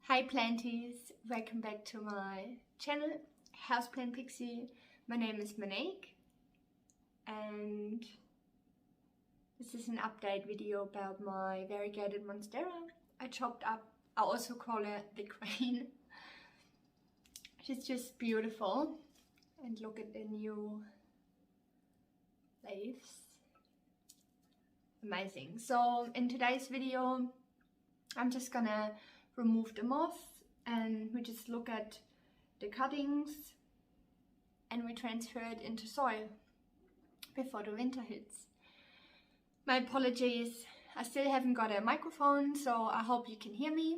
Hi planties, welcome back to my channel, Houseplant Pixie. My name is Monique and this is an update video about my Variegated Monstera. I chopped up, I also call it the Queen. She's just beautiful and look at the new leaves. Amazing. So in today's video I'm just gonna remove the moss and we just look at the cuttings and we transfer it into soil before the winter hits. My apologies, I still haven't got a microphone, so I hope you can hear me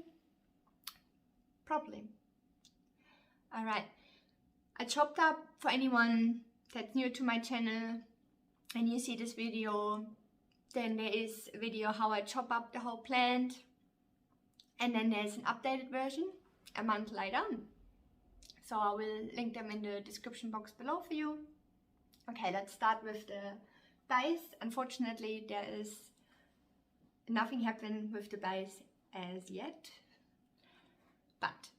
properly. Alright, I chopped up, for anyone that's new to my channel and you see this video, then there is a video how I chop up the whole plant. And then there's an updated version a month later. So I will link them in the description box below for you. Okay, let's start with the base. Unfortunately, there is nothing happened with the base as yet. But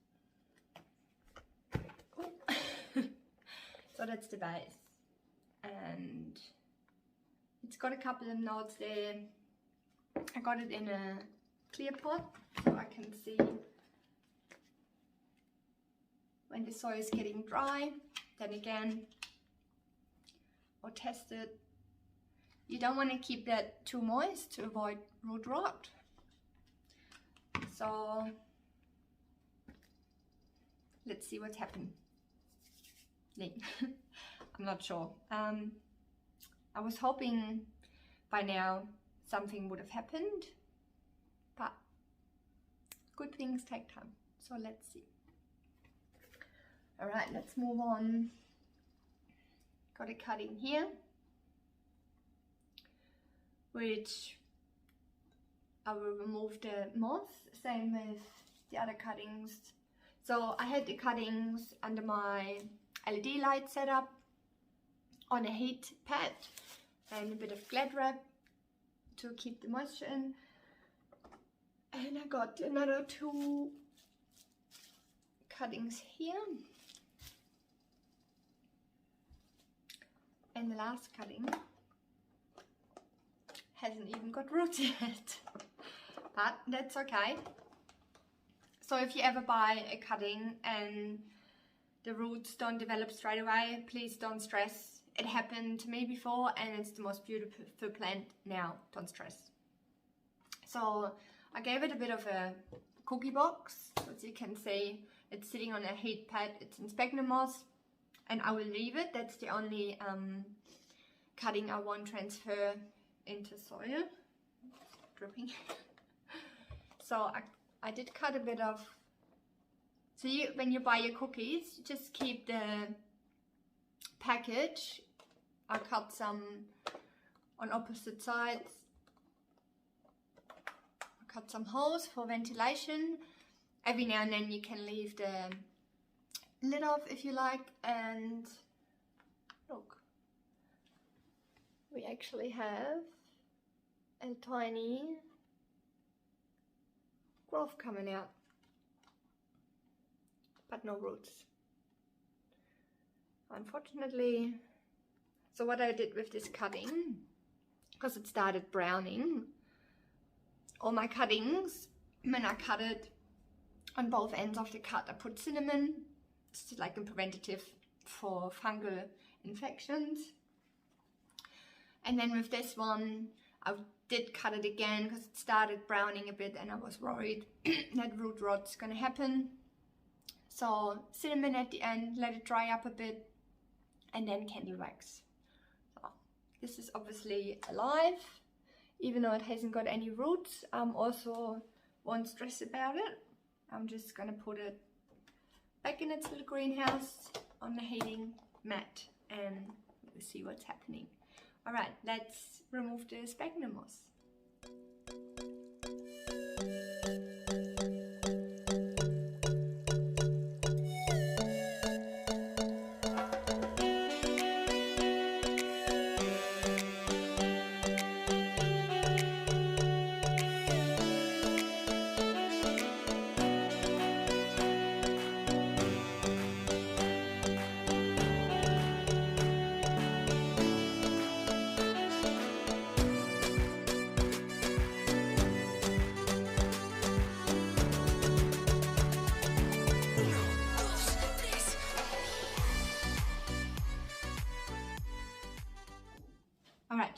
so that's the base. And it's got a couple of notes there. I got it in a clear pot so I can see when the soil is getting dry. Then again, or test it. You don't want to keep that too moist to avoid root rot. So let's see what's happened. I'm not sure. I was hoping by now something would have happened, but good things take time, so let's see. Alright, let's move on. Got a cutting here, which I will remove the moss, same with the other cuttings. So I had the cuttings under my LED light setup on a heat pad and a bit of glad wrap to keep the moisture in. And I got another two cuttings here. And the last cutting hasn't even got roots yet. But that's okay. So if you ever buy a cutting and the roots don't develop straight away, please don't stress. It happened to me before and it's the most beautiful plant now. Don't stress. So I gave it a bit of a cookie box. As you can see, it's sitting on a heat pad. It's in sphagnum moss and I will leave it. That's the only cutting I won't transfer into soil. Dripping. So I did cut a bit of, so when you buy your cookies, just keep the package. I cut some on opposite sides. I cut some holes for ventilation. Every now and then you can leave the lid off if you like, and look, we actually have a tiny growth coming out, but no roots, unfortunately. So what I did with this cutting, because it started browning, all my cuttings, when I cut it on both ends of the cut, I put cinnamon. It's like a preventative for fungal infections. And then with this one, I did cut it again because it started browning a bit and I was worried that root rot's gonna happen. So cinnamon at the end, let it dry up a bit, and then candle wax. So this is obviously alive, even though it hasn't got any roots. Also won't stress about it. I'm just gonna put it back in its little greenhouse on the heating mat and we'll see what's happening. Alright, let's remove the sphagnum moss.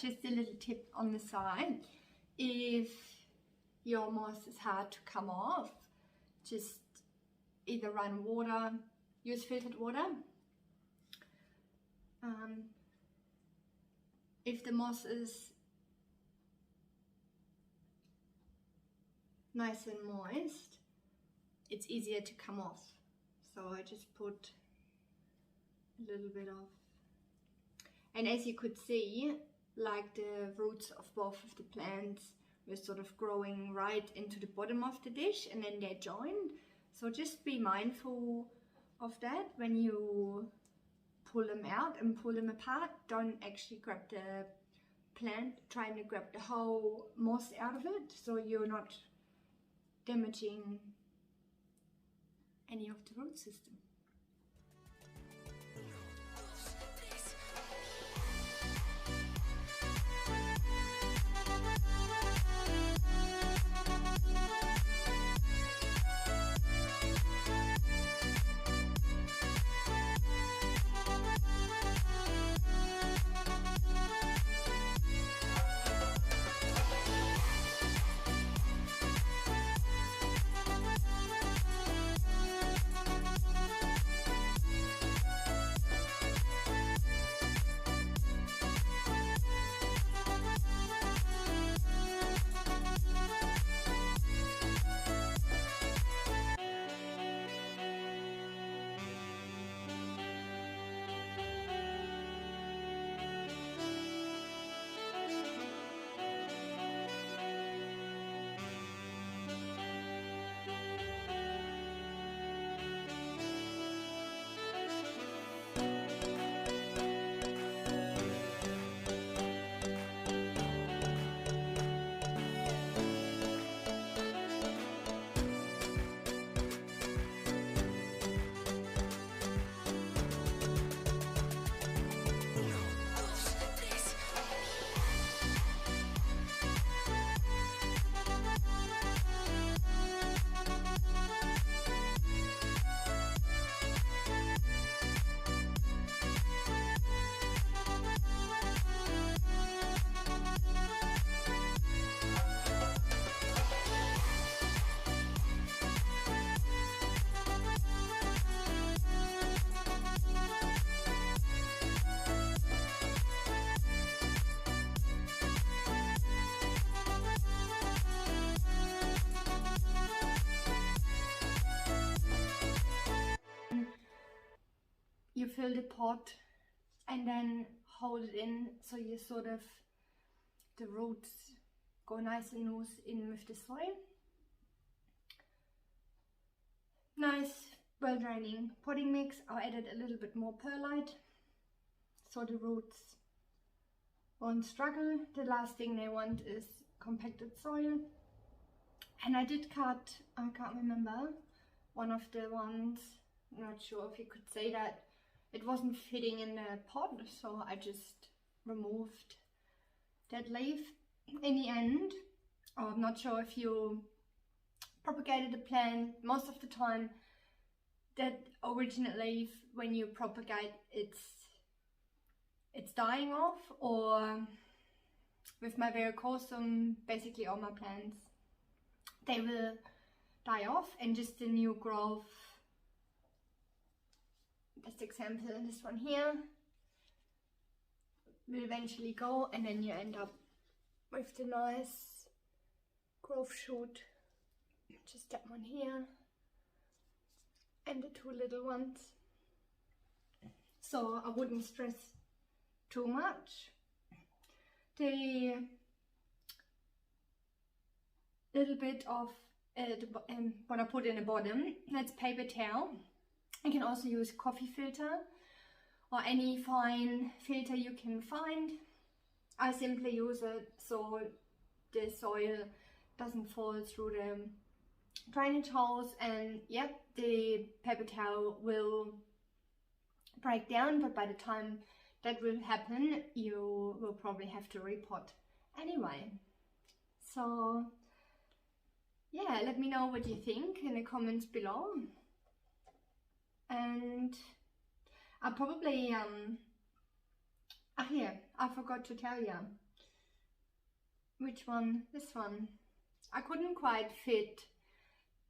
just a little tip on the side. If your moss is hard to come off, just either run water, use filtered water. If the moss is nice and moist, it's easier to come off. So I just put a little bit of, and as you could see, like the roots of both of the plants were sort of growing right into the bottom of the dish, and then they joined. So just be mindful of that when you pull them out and pull them apart. Don't actually grab the plant trying to grab the whole moss out of it, so you're not damaging any of the root system. You fill the pot and then hold it in, so you sort of, the roots go nice and loose in with the soil. Nice, well draining potting mix. I added a little bit more perlite so the roots won't struggle. The last thing they want is compacted soil. And I did cut, I can't remember, one of the ones, I'm not sure if you could say that, it wasn't fitting in the pot, so I just removed that leaf. In the end, I'm not sure if you propagated a plant, most of the time that original leaf, when you propagate, it's dying off, or with my Variegated, basically all my plants, they will die off and just the new growth. Best example, this one here will eventually go, and then you end up with the nice growth shoot, just that one here and the two little ones. So I wouldn't stress too much. The little bit of what I put in the bottom, that's paper towel. You can also use coffee filter or any fine filter you can find. I simply use it so the soil doesn't fall through the drainage holes, and yep, the paper towel will break down, but by the time that will happen, you will probably have to repot anyway. So yeah, let me know what you think in the comments below. And I probably, yeah, I forgot to tell you, which one? This one. I couldn't quite fit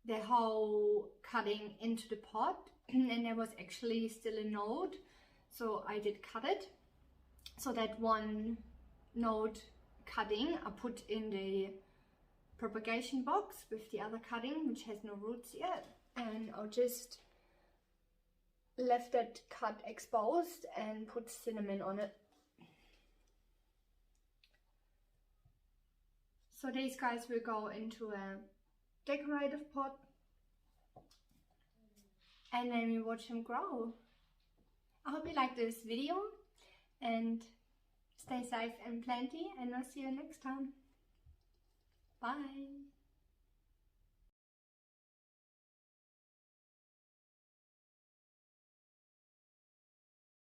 the whole cutting into the pot, and there was actually still a node, so I did cut it. So that one node cutting I put in the propagation box with the other cutting, which has no roots yet, and I'll just left that cut exposed and put cinnamon on it. So these guys will go into a decorative pot, and then we watch them grow. I hope you like this video, and stay safe and planty, and I'll see you next time. Bye.